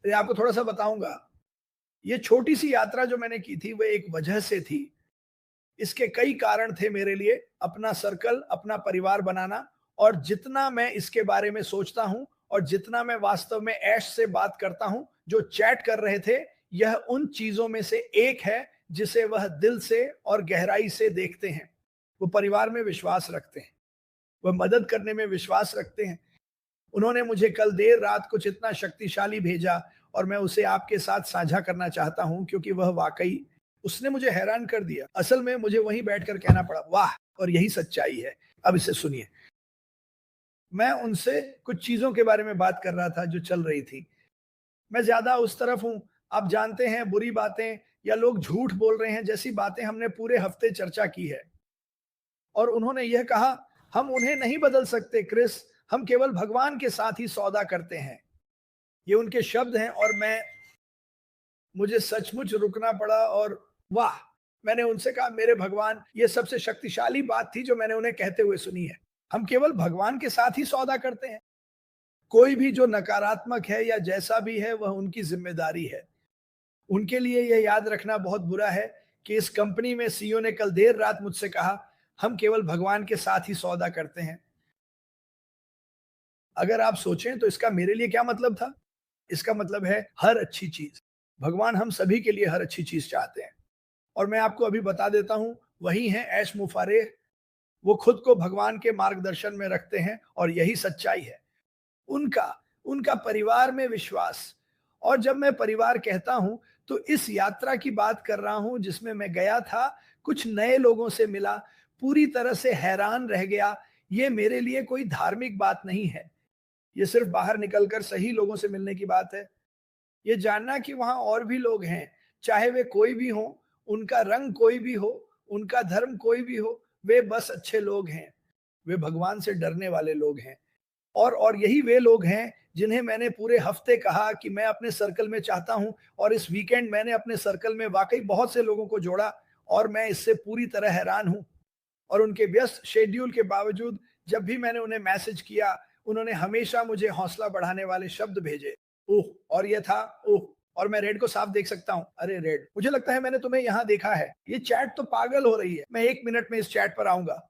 ये आपको थोड़ा सा बताऊंगा। ये छोटी सी यात्रा जो मैंने की थी वो एक वजह से थी। इसके कई कारण थे मेरे लिए, अपना सर्कल, अपना परिवार बनाना। और जितना मैं इसके बारे में सोचता हूं और जितना मैं वास्तव में ऐश से बात करता हूं, जो चैट कर रहे थे, यह उन चीजों में से एक है जिसे वह दिल से और गहराई से देखते हैं। वो परिवार में विश्वास रखते हैं, वह मदद करने में विश्वास रखते हैं। उन्होंने मुझे कल देर रात कुछ इतना शक्तिशाली भेजा और मैं उसे आपके साथ साझा करना चाहता हूं, क्योंकि वह वाकई, उसने मुझे हैरान कर दिया। असल में मुझे वहीं बैठकर कहना पड़ा, वाह! और यही सच्चाई है। अब इसे सुनिए। मैं उनसे कुछ चीजों के बारे में बात कर रहा था जो चल रही थी। मैं ज्यादा उस तरफ हूं। आप जानते हैं, बुरी बातें या लोग झूठ बोल रहे हैं जैसी बातें हमने पूरे हफ्ते चर्चा की है। और उन्होंने यह कहा, हम उन्हें नहीं बदल सकते क्रिस, हम केवल भगवान के साथ ही सौदा करते हैं। ये उनके शब्द हैं और मुझे सचमुच रुकना पड़ा। और वाह! मैंने उनसे कहा, मेरे भगवान, ये सबसे शक्तिशाली बात थी जो मैंने उन्हें कहते हुए सुनी है। हम केवल भगवान के साथ ही सौदा करते हैं। कोई भी जो नकारात्मक है या जैसा भी है, वह उनकी जिम्मेदारी है। उनके लिए यह याद रखना बहुत बुरा है कि इस कंपनी में सीईओ ने कल देर रात मुझसे कहा, हम केवल भगवान के साथ ही सौदा करते हैं। अगर आप सोचें तो इसका मेरे लिए क्या मतलब था? इसका मतलब है हर अच्छी चीज। भगवान हम सभी के लिए हर अच्छी चीज चाहते हैं। और मैं आपको अभी बता देता हूं, वही हैं ऐश मुफारे। वो खुद को भगवान के मार्गदर्शन में रखते हैं और यही सच्चाई है। उनका उनका परिवार में विश्वास। और जब मैं परिवार कहता हूं, तो इस यात्रा की बात कर रहा हूं जिसमें मैं गया था, कुछ नए लोगों से मिला, पूरी तरह से हैरान रह गया। ये मेरे लिए कोई धार्मिक बात नहीं है। ये सिर्फ बाहर निकलकर सही लोगों से मिलने की बात है। ये जानना कि वहाँ और भी लोग हैं, चाहे वे कोई भी हों, उनका रंग कोई भी हो, उनका धर्म कोई भी हो, वे बस अच्छे लोग हैं। वे भगवान से डरने वाले लोग हैं। और यही वे लोग हैं जिन्हें मैंने पूरे हफ्ते कहा कि मैं अपने सर्कल में चाहता हूं। और इस वीकेंड मैंने अपने सर्कल में वाकई बहुत से लोगों को जोड़ा और मैं इससे पूरी तरह हैरान हूं। और उनके व्यस्त शेड्यूल के बावजूद जब भी मैंने उन्हें मैसेज किया, उन्होंने हमेशा मुझे हौसला बढ़ाने वाले शब्द भेजे। ओह! और ये था, ओह! और मैं रेड को साफ देख सकता हूँ। अरे रेड, मुझे लगता है मैंने तुम्हें यहाँ देखा है। ये चैट तो पागल हो रही है। मैं 1 मिनट में इस चैट पर आऊँगा।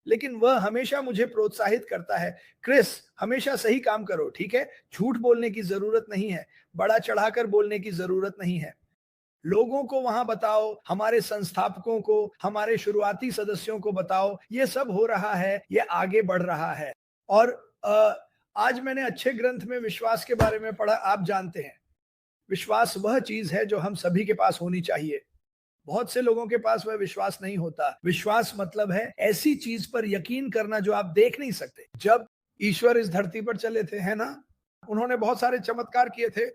लेकिन वह हमेशा मुझे प्रोत्साहित करता है, क्रिस, हमेशा सही काम करो, ठीक है? झूठ बोलने की ज़रूरत नहीं है, बढ़ा चढ़ाकर बोलने की ज़रूरत नहीं है। लोगों को वहां बताओ, हमारे संस्थापकों को, हमारे शुरुआती सदस्यों को बताओ, ये सब हो रहा है, ये आगे बढ़ रहा है। और आज मैंने अच्छे ग्रंथ में विश्वास के बारे में पढ़ा। आप जानते हैं, विश्वास वह चीज है जो हम सभी के पास होनी चाहिए। बहुत से लोगों के पास वह विश्वास नहीं होता। विश्वास मतलब है ऐसी चीज पर यकीन करना जो आप देख नहीं सकते। जब ईश्वर इस धरती पर चले थे, है ना, उन्होंने बहुत सारे चमत्कार किए थे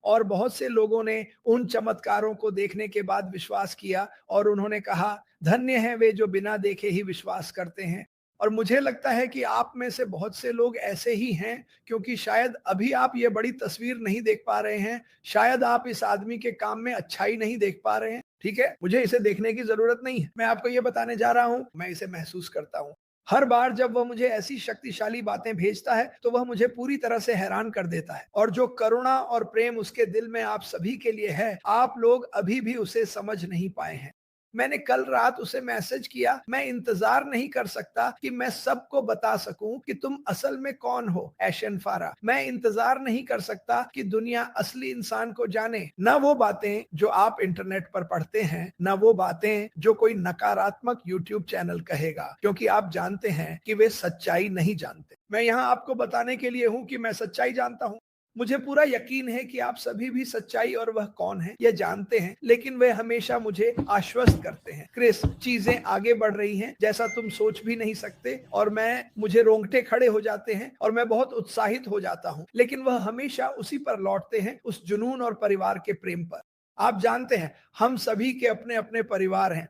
और बहुत से लोगों ने उन चमत्कारों को देखने के बाद विश्वास किया और उन्होंने कहा, धन्य हैं वे जो बिना देखे ही विश्वास करते हैं। और मुझे लगता है कि आप में से बहुत से लोग ऐसे ही हैं, क्योंकि शायद अभी आप ये बड़ी तस्वीर नहीं देख पा रहे हैं। शायद आप इस आदमी के काम में अच्छाई नहीं देख पा रहे हैं। ठीक है, मुझे इसे देखने की जरूरत नहीं है। मैं आपको ये बताने जा रहा हूं, मैं इसे महसूस करता हूं। हर बार जब वह मुझे ऐसी शक्तिशाली बातें भेजता है, तो वह मुझे पूरी तरह से हैरान कर देता है। और जो करुणा और प्रेम उसके दिल में आप सभी के लिए है, आप लोग अभी भी उसे समझ नहीं पाए हैं। मैंने कल रात उसे मैसेज किया, मैं इंतजार नहीं कर सकता कि मैं सबको बता सकूं कि तुम असल में कौन हो, एशन फारा। मैं इंतजार नहीं कर सकता कि दुनिया असली इंसान को जाने। ना वो बातें जो आप इंटरनेट पर पढ़ते हैं, ना वो बातें जो कोई नकारात्मक यूट्यूब चैनल कहेगा, क्योंकि आप जानते हैं कि वे सच्चाई नहीं जानते। मैं यहाँ आपको बताने के लिए हूँ कि मैं सच्चाई जानता हूँ। मुझे पूरा यकीन है कि आप सभी भी सच्चाई और वह कौन है ये जानते हैं, लेकिन वे हमेशा मुझे आश्वस्त करते हैं, क्रिस, चीजें आगे बढ़ रही हैं जैसा तुम सोच भी नहीं सकते। और मुझे रोंगटे खड़े हो जाते हैं और मैं बहुत उत्साहित हो जाता हूं। लेकिन वह हमेशा उसी पर लौटते हैं, उस जुनून और परिवार के प्रेम पर। आप जानते हैं, हम सभी के अपने अपने परिवार हैं।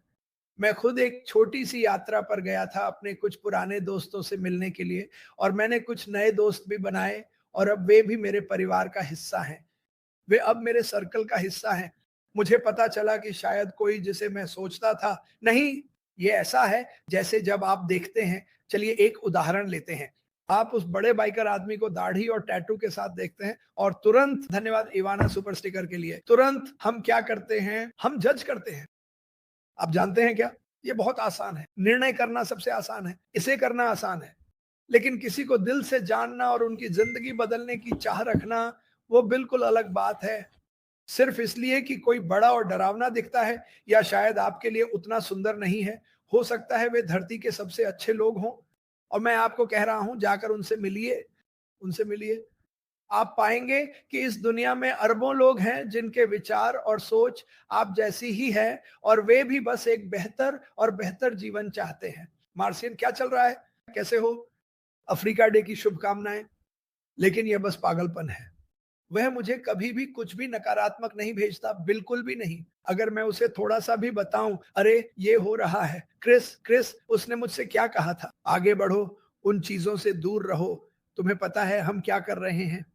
मैं खुद एक छोटी सी यात्रा पर गया था अपने कुछ पुराने दोस्तों से मिलने के लिए और मैंने कुछ नए दोस्त भी बनाए और अब वे भी मेरे परिवार का हिस्सा हैं। वे अब मेरे सर्कल का हिस्सा हैं। मुझे पता चला कि शायद कोई जिसे मैं सोचता था, नहीं, ये ऐसा है जैसे जब आप देखते हैं। चलिए एक उदाहरण लेते हैं। आप उस बड़े बाइकर आदमी को दाढ़ी और टैटू के साथ देखते हैं और तुरंत, धन्यवाद इवाना सुपर स्टिकर के लिए, तुरंत हम क्या करते हैं, हम जज करते हैं। आप जानते हैं क्या? ये बहुत आसान है। निर्णय करना सबसे आसान है, इसे करना आसान है। लेकिन किसी को दिल से जानना और उनकी जिंदगी बदलने की चाह रखना, वो बिल्कुल अलग बात है। सिर्फ इसलिए कि कोई बड़ा और डरावना दिखता है या शायद आपके लिए उतना सुंदर नहीं है, हो सकता है वे धरती के सबसे अच्छे लोग हों। और मैं आपको कह रहा हूं, जाकर उनसे मिलिए, उनसे मिलिए। आप पाएंगे कि इस दुनिया में अरबों लोग हैं जिनके विचार और सोच आप जैसी ही है, और वे भी बस एक बेहतर और बेहतर जीवन चाहते हैं। मार्सियन, क्या चल रहा है, कैसे हो? अफ्रीका डे की शुभकामनाएं। लेकिन यह बस पागलपन है। वह मुझे कभी भी कुछ भी नकारात्मक नहीं भेजता, बिल्कुल भी नहीं। अगर मैं उसे थोड़ा सा भी बताऊं, अरे ये हो रहा है, क्रिस क्रिस उसने मुझसे क्या कहा था, आगे बढ़ो, उन चीजों से दूर रहो, तुम्हें पता है हम क्या कर रहे हैं।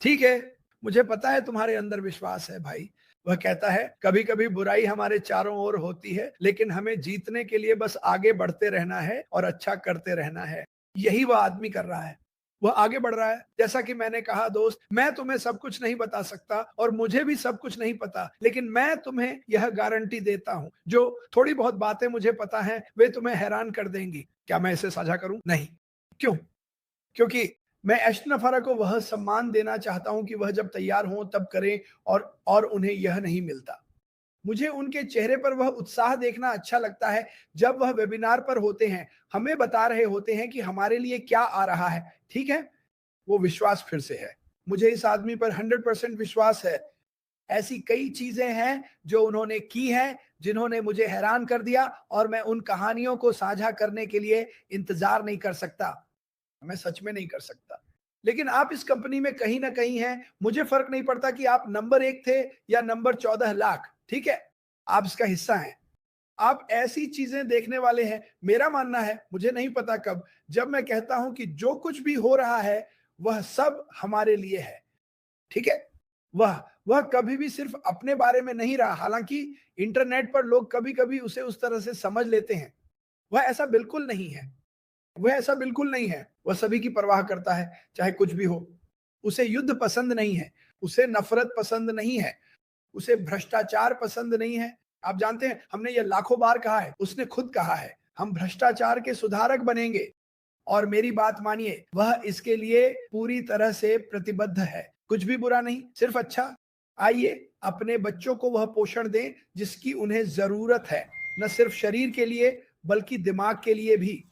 ठीक है, मुझे पता है तुम्हारे अंदर विश्वास है भाई। वह कहता है कभी कभी बुराई हमारे चारों ओर होती है, लेकिन हमें जीतने के लिए बस आगे बढ़ते रहना है और अच्छा करते रहना है। यही वह आदमी कर रहा है। वह आगे बढ़ रहा है। जैसा कि मैंने कहा दोस्त, मैं तुम्हें सब कुछ नहीं बता सकता और मुझे भी सब कुछ नहीं पता, लेकिन मैं तुम्हें यह गारंटी देता हूं, जो थोड़ी बहुत बातें मुझे पता है वे तुम्हें हैरान कर देंगी। क्या मैं इसे साझा करूं? नहीं। क्यों? क्योंकि मैं एश्टन अफारा को वह सम्मान देना चाहता हूं कि वह जब तैयार हों तब करें, और उन्हें यह नहीं मिलता। मुझे उनके चेहरे पर वह उत्साह देखना अच्छा लगता है जब वह वेबिनार पर होते हैं, हमें बता रहे होते हैं कि हमारे लिए क्या आ रहा है। ठीक है, वो विश्वास फिर से है। मुझे इस आदमी पर 100% विश्वास है। ऐसी कई चीजें हैं जो उन्होंने की हैं, जिन्होंने मुझे हैरान कर दिया, और मैं उन कहानियों को साझा करने के लिए इंतजार नहीं कर सकता। मैं सच में नहीं कर सकता। लेकिन आप इस कंपनी में कहीं ना कहीं हैं। मुझे फर्क नहीं पड़ता कि आप नंबर 1 थे या नंबर 14 लाख, ठीक है? आप इसका हिस्सा हैं। आप ऐसी चीजें देखने वाले हैं। मेरा मानना है, मुझे नहीं पता कब, जब मैं कहता हूं कि जो कुछ भी हो रहा है वह सब हमारे लिए है। ठीक है? वह कभी भी सिर्फ अपने बारे में नहीं रहा। हालांकि इंटरनेट पर लोग कभी कभी उसे उस तरह से समझ लेते हैं। वह ऐसा बिल्कुल नहीं है। वह ऐसा बिल्कुल नहीं है। वह सभी की परवाह करता है, चाहे कुछ भी हो। उसे युद्ध पसंद नहीं है, उसे नफ़रत पसंद नहीं है, उसे भ्रष्टाचार पसंद नहीं है। आप जानते हैं, हमने ये लाखों बार कहा है, उसने खुद कहा है, हम भ्रष्टाचार के सुधारक बनेंगे। और मेरी बात मानिए, वह इसके लिए पूरी तरह से प्रतिबद्ध है। कुछ भी बुरा नहीं, सिर्फ अच्छा। आइए अपने बच्चों को वह पोषण दें जिसकी उन्हें ज़रूरत है, न सिर्फ शरीर के लिए बल्कि दिमाग के लिए भी।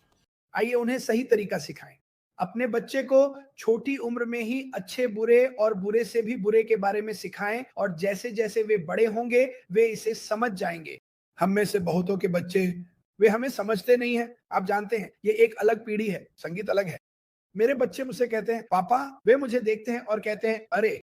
आइए उन्हें सही तरीका सिखाएं। अपने बच्चे को छोटी उम्र में ही अच्छे बुरे और बुरे से भी बुरे के बारे में सिखाएं, और जैसे जैसे वे बड़े होंगे वे इसे समझ जाएंगे। हम में से बहुतों के बच्चे, वे हमें समझते नहीं हैं। आप जानते हैं, ये एक अलग पीढ़ी है, संगीत अलग है। मेरे बच्चे मुझसे कहते हैं, पापा, वे मुझे देखते हैं और कहते हैं, अरे